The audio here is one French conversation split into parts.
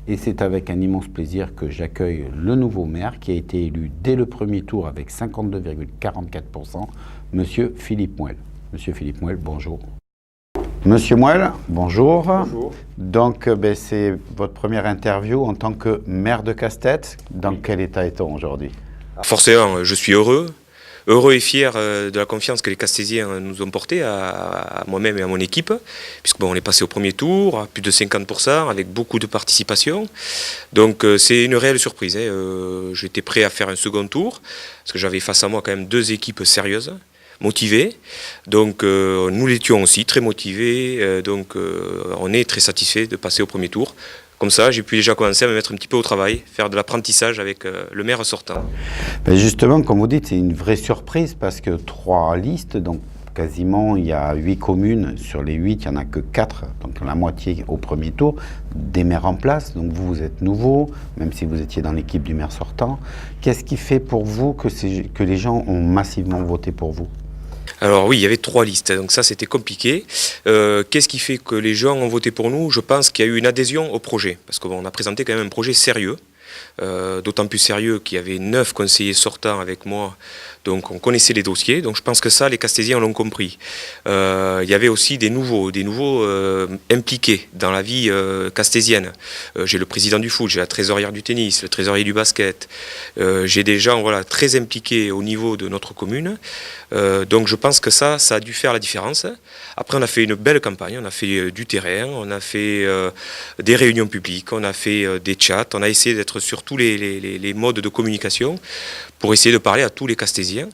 Et c'est avec un immense plaisir que j'accueille le nouveau maire qui a été élu dès le premier tour avec 52,44%, Monsieur Philippe Mouelle. Monsieur Philippe Mouelle, bonjour. Monsieur Mouelle, bonjour. Bonjour. Donc, c'est votre première interview en tant que maire de Casse-Tête. Dans quel état est-on aujourd'hui? Forcément, je suis heureux et fier de la confiance que les Castésiens nous ont portée à moi-même et à mon équipe, puisque on est passé au premier tour à plus de 50% avec beaucoup de participation. Donc c'est une réelle surprise. J'étais prêt à faire un second tour, parce que j'avais face à moi quand même deux équipes sérieuses, motivés, donc nous l'étions aussi, très motivés, donc on est très satisfait de passer au premier tour. Comme ça, j'ai pu déjà commencer à me mettre un petit peu au travail, faire de l'apprentissage avec le maire sortant. Ben justement, comme vous dites, c'est une vraie surprise parce que 3 listes, donc quasiment il y a 8 communes, sur les 8 il n'y en a que 4, donc la moitié au premier tour, des maires en place, donc vous êtes nouveau, même si vous étiez dans l'équipe du maire sortant. Qu'est-ce qui fait pour vous que les gens ont massivement voté pour vous ? Alors oui, il y avait 3 listes, donc ça c'était compliqué. Qu'est-ce qui fait que les gens ont voté pour nous? Je pense qu'il y a eu une adhésion au projet, parce qu'on a présenté quand même un projet sérieux, d'autant plus sérieux qu'il y avait 9 conseillers sortants avec moi, donc on connaissait les dossiers, donc je pense que ça les Castésiens l'ont compris. Il y avait aussi des nouveaux impliqués dans la vie castésienne. J'ai le président du foot, j'ai la trésorière du tennis, le trésorier du basket, j'ai des gens très impliqués au niveau de notre commune, donc je pense que ça a dû faire la différence. Après on a fait une belle campagne, on a fait du terrain, on a fait des réunions publiques, on a fait des chats, on a essayé d'être sur tous les modes de communication pour essayer de parler à tous les Castésiens.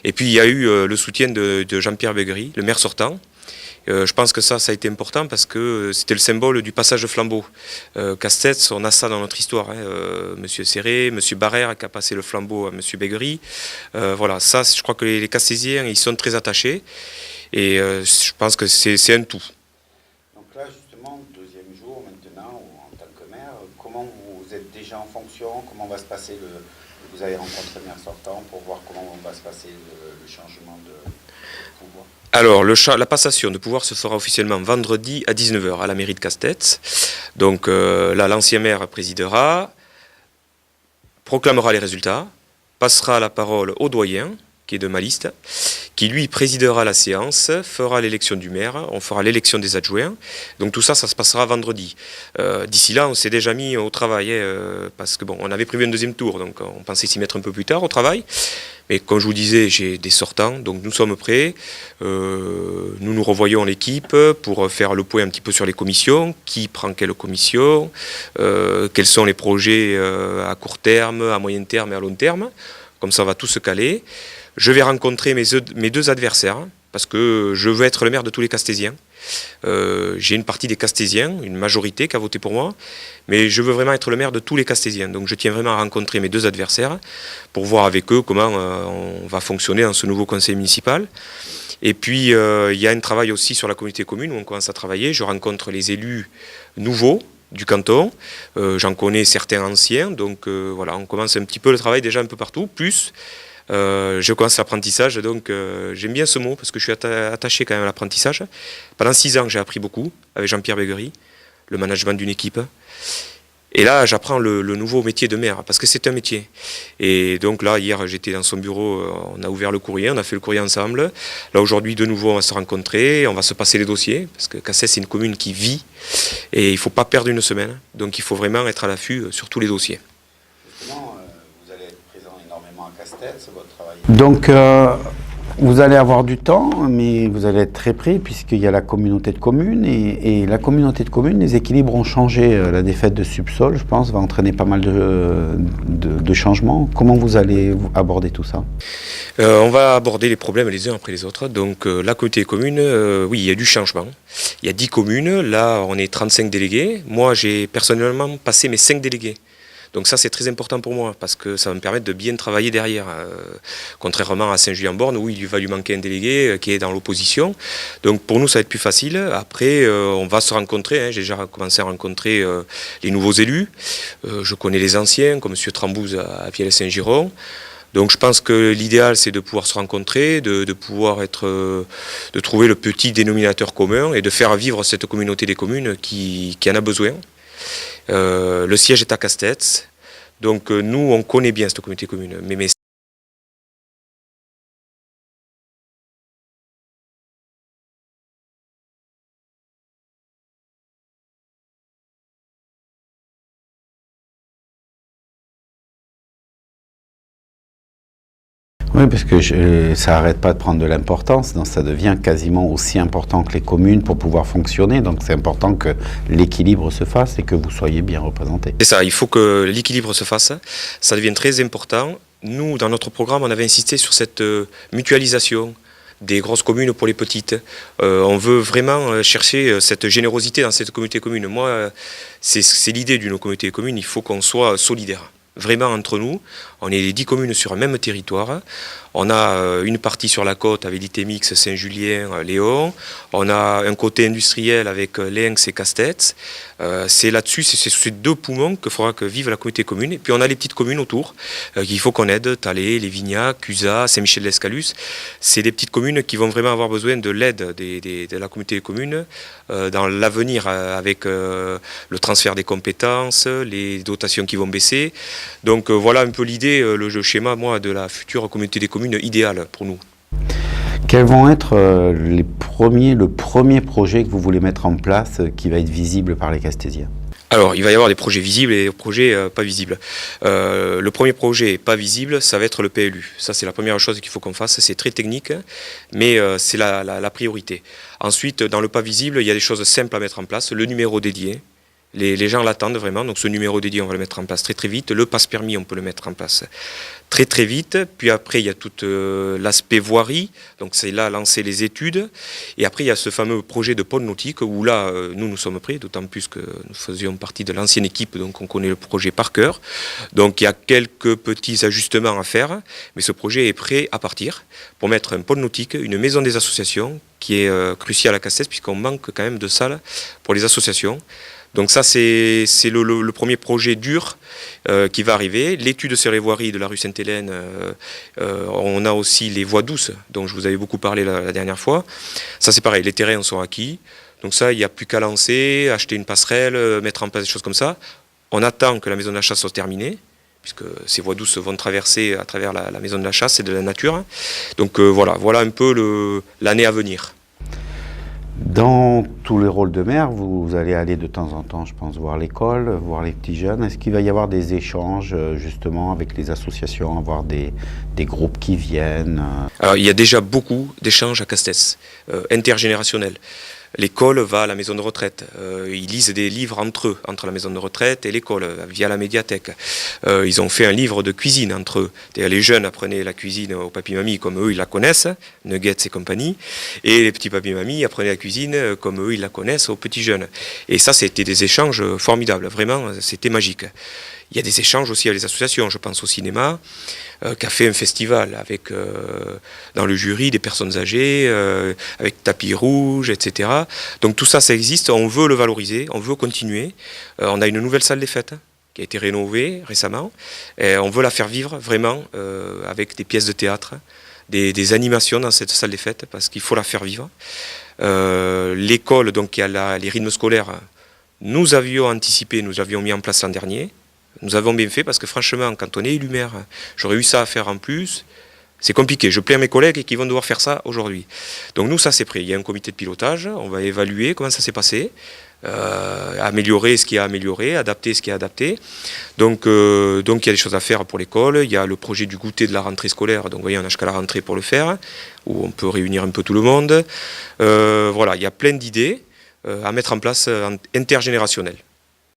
Et puis il y a eu le soutien de Jean-Pierre Béguerie, le maire sortant. Je pense que ça a été important parce que c'était le symbole du passage de flambeau. Casse-Tête, on a ça dans notre histoire. Monsieur Serré, Monsieur Barrère qui a passé le flambeau à Monsieur Béguerie. Voilà, ça, je crois que les Castésiens, ils sont très attachés. Et je pense que c'est un tout. Donc là, justement, deuxième jour maintenant, en tant que maire, comment vous êtes déjà en fonction? Comment va se passer vous avez rencontré le maire sortant pour voir comment va se passer le changement de pouvoir? Alors, la passation de pouvoir se fera officiellement vendredi à 19h à la mairie de Casse-Tête. Donc là, l'ancien maire présidera, proclamera les résultats, passera la parole au doyen, qui est de ma liste, qui lui présidera la séance, fera l'élection du maire, on fera l'élection des adjoints. Donc tout ça, ça se passera vendredi. D'ici là, on s'est déjà mis au travail, parce que on avait prévu un deuxième tour, donc on pensait s'y mettre un peu plus tard au travail. Mais comme je vous disais, j'ai des sortants, donc nous sommes prêts. Nous revoyons l'équipe pour faire le point un petit peu sur les commissions, qui prend quelle commission, quels sont les projets à court terme, à moyen terme et à long terme. Comme ça, on va tout se caler. Je vais rencontrer mes deux adversaires, parce que je veux être le maire de tous les Castésiens. J'ai une partie des Castésiens, une majorité qui a voté pour moi, mais je veux vraiment être le maire de tous les Castésiens. Donc je tiens vraiment à rencontrer mes deux adversaires pour voir avec eux comment on va fonctionner dans ce nouveau conseil municipal. Et puis il y a un travail aussi sur la communauté commune où on commence à travailler. Je rencontre les élus nouveaux du canton, j'en connais certains anciens, donc voilà, on commence un petit peu le travail déjà un peu partout, plus je commence l'apprentissage, donc j'aime bien ce mot parce que je suis attaché quand même à l'apprentissage. Pendant 6 ans, j'ai appris beaucoup avec Jean-Pierre Béguerie, le management d'une équipe. Et là, j'apprends le nouveau métier de maire, parce que c'est un métier. Et donc là, hier, j'étais dans son bureau, on a ouvert le courrier, on a fait le courrier ensemble. Là, aujourd'hui, de nouveau, on va se rencontrer, on va se passer les dossiers, parce que Casse-Tête, c'est une commune qui vit, et il ne faut pas perdre une semaine. Donc il faut vraiment être à l'affût sur tous les dossiers. Justement, vous allez être présent énormément à Casse-Tête, c'est votre travail. Donc, vous allez avoir du temps, mais vous allez être très pris puisqu'il y a la communauté de communes et la communauté de communes, les équilibres ont changé. La défaite de Subsol, je pense, va entraîner pas mal de changements. Comment vous allez aborder tout ça? On va aborder les problèmes les uns après les autres. Donc la communauté des communes, oui, il y a du changement. Il y a 10 communes, là on est 35 délégués. Moi j'ai personnellement passé mes 5 délégués. Donc ça c'est très important pour moi parce que ça va me permettre de bien travailler derrière, contrairement à Saint-Julien-Borne où il va lui manquer un délégué qui est dans l'opposition. Donc pour nous ça va être plus facile. Après on va se rencontrer, j'ai déjà commencé à rencontrer les nouveaux élus. Je connais les anciens comme M. Trambouze à Vielle-Saint-Giron. Donc je pense que l'idéal c'est de pouvoir se rencontrer, de pouvoir de trouver le petit dénominateur commun et de faire vivre cette communauté des communes qui en a besoin. Le siège est à Castets. Donc nous, on connaît bien cette communauté commune. Mais oui, parce que ça n'arrête pas de prendre de l'importance, donc ça devient quasiment aussi important que les communes pour pouvoir fonctionner. Donc c'est important que l'équilibre se fasse et que vous soyez bien représentés. c'est ça, il faut que l'équilibre se fasse. Ça devient très important. Nous, dans notre programme, on avait insisté sur cette mutualisation des grosses communes pour les petites. On veut vraiment chercher cette générosité dans cette communauté commune. Moi, c'est l'idée d'une communauté commune, il faut qu'on soit solidaire. Vraiment entre nous, on est les 10 communes sur un même territoire. On a une partie sur la côte avec l'Itémix, Saint-Julien, Léon. On a un côté industriel avec Lens et Castets. C'est là-dessus, c'est sur ces 2 poumons qu'il faudra que vive la communauté commune. Et puis on a les petites communes autour qu'il faut qu'on aide, Thalé, Lévignac, Cusat, Saint-Michel-d'Escalus. C'est des petites communes qui vont vraiment avoir besoin de l'aide de la communauté commune dans l'avenir avec le transfert des compétences, les dotations qui vont baisser. Donc voilà un peu l'idée, le schéma moi, de la future communauté des communes idéale pour nous. Quels vont être le premier projet que vous voulez mettre en place qui va être visible par les Castésiens? Alors, il va y avoir des projets visibles et des projets pas visibles. Le premier projet pas visible, ça va être le PLU. Ça, c'est la première chose qu'il faut qu'on fasse. C'est très technique, mais c'est la priorité. Ensuite, dans le pas visible, il y a des choses simples à mettre en place. Le numéro dédié. Les gens l'attendent vraiment, donc ce numéro dédié, on va le mettre en place très très vite. Le passe-permis, on peut le mettre en place très très vite. Puis après, il y a tout l'aspect voirie, donc c'est là lancer les études. Et après, il y a ce fameux projet de pôle nautique où là, nous sommes prêts, d'autant plus que nous faisions partie de l'ancienne équipe, donc on connaît le projet par cœur. Donc il y a quelques petits ajustements à faire, mais ce projet est prêt à partir pour mettre un pôle nautique, une maison des associations qui est cruciale à Castets puisqu'on manque quand même de salles pour les associations. Donc ça, c'est le premier projet dur qui va arriver. L'étude sur les voiries de la rue Sainte-Hélène, on a aussi les voies douces, dont je vous avais beaucoup parlé la dernière fois. Ça, c'est pareil, les terrains sont acquis. Donc ça, il n'y a plus qu'à lancer, acheter une passerelle, mettre en place des choses comme ça. On attend que la maison de la chasse soit terminée, puisque ces voies douces vont traverser à travers la maison de la chasse et de la nature. Donc voilà un peu l'année à venir. Dans tous les rôles de maire, vous allez aller de temps en temps, je pense, voir l'école, voir les petits jeunes. Est-ce qu'il va y avoir des échanges, justement, avec les associations, avoir des groupes qui viennent? Alors, il y a déjà beaucoup d'échanges à Castets, intergénérationnels. L'école va à la maison de retraite. Ils lisent des livres entre eux, entre la maison de retraite et l'école, via la médiathèque. Ils ont fait un livre de cuisine entre eux. Les jeunes apprenaient la cuisine aux papis-mamies comme eux, ils la connaissent, nuggets et compagnie. Et les petits papis-mamies apprenaient la cuisine comme eux, ils la connaissent aux petits jeunes. Et ça, c'était des échanges formidables. Vraiment, c'était magique. Il y a des échanges aussi avec les associations. Je pense au cinéma, qui a fait un festival avec, dans le jury, des personnes âgées, avec tapis rouge, etc. Donc tout ça, ça existe. On veut le valoriser, on veut continuer. On a une nouvelle salle des fêtes qui a été rénovée récemment. Et on veut la faire vivre vraiment avec des pièces de théâtre, des animations dans cette salle des fêtes, parce qu'il faut la faire vivre. L'école, donc, qui a les rythmes scolaires, nous avions anticipé, nous avions mis en place l'an dernier. Nous avons bien fait parce que franchement, quand on est élu maire, j'aurais eu ça à faire en plus. C'est compliqué. Je plais à mes collègues qui vont devoir faire ça aujourd'hui. Donc nous, ça c'est prêt. Il y a un comité de pilotage. On va évaluer comment ça s'est passé, améliorer ce qui a amélioré, adapter ce qui a adapté. Donc il y a des choses à faire pour l'école. Il y a le projet du goûter de la rentrée scolaire. Donc vous voyez, on n'a jusqu'à la rentrée pour le faire, où on peut réunir un peu tout le monde. Voilà, il y a plein d'idées à mettre en place intergénérationnelles.